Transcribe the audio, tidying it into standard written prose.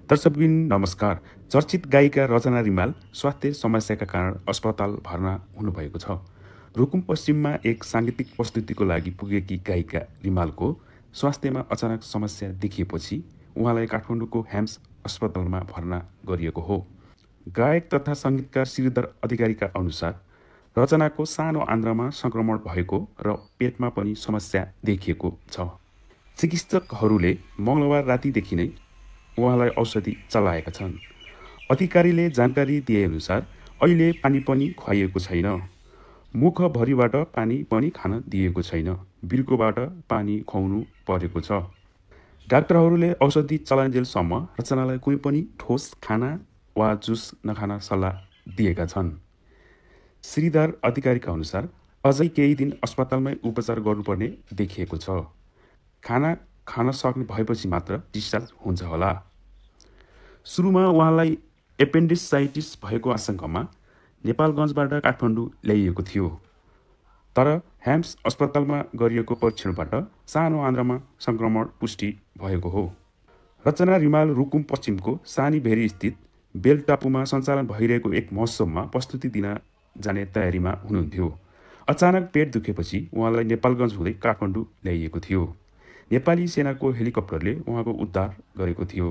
दर्शकबिन नमस्कार। चर्चित गायिका रचना रिमाल स्वास्थ्य समस्याका कारण अस्पताल भर्ना हुनुभएको छ। रुकुम पश्चिममा एक साङ्गीतिक प्रस्तुतिको लागि पुगेकी गायिका रिमालको स्वास्थ्यमा अचानक समस्या देखिएपछि उहाँलाई काठमाडौँको ह्याम्स अस्पतालमा भर्ना गरिएको हो। गायक तथा सङ्गीतकार श्रीधर अधिकारीका अनुसार रचनाको सानो आन्द्रामा सङ्क्रमण भएको र पेटमा पनि समस्या देखिएको छ। चिकित्सकहरूले मङ्गलबार रातिदेखि नै उहाँलाई औषधि चलाएका छन्। अधिकारीले जानकारी दिएअनुसार अहिले पानी पनि खुवाइएको छैन। मुखभरिबाट पानी पनि खान दिएको छैन। बिर्कोबाट पानी खुवाउनु परेको छ। डाक्टरहरूले औषधि चलाइन्जेलसम्म रचनालाई कुनै पनि ठोस खाना वा जुस नखान सल्लाह दिएका छन्। श्रीधर अधिकारीका अनुसार अझै केही दिन अस्पतालमै उपचार गर्नुपर्ने देखिएको छ। खाना खान सक्ने भएपछि मात्र डिस्चार्ज हुन्छ होला। सुरुमा उहाँलाई एपेन्डिसाइटिस भएको आशंकामा नेपालगञ्जबाट काठमाडौँ ल्याइएको थियो, तर ह्याम्स अस्पतालमा गरिएको परीक्षणबाट सानो आन्द्रामा सङ्क्रमण पुष्टि भएको हो। रचना रिमाल रुकुम पश्चिमको सानी भेरी स्थित बेल टापुमा सञ्चालन भइरहेको एक महोत्सवमा प्रस्तुति दिन जाने तयारीमा हुनुहुन्थ्यो। अचानक पेट दुखेपछि उहाँलाई नेपालगञ्ज हुँदै काठमाडौँ ल्याइएको थियो। नेपाली सेनाको हेलिकप्टरले उहाँको उद्धार गरेको थियो।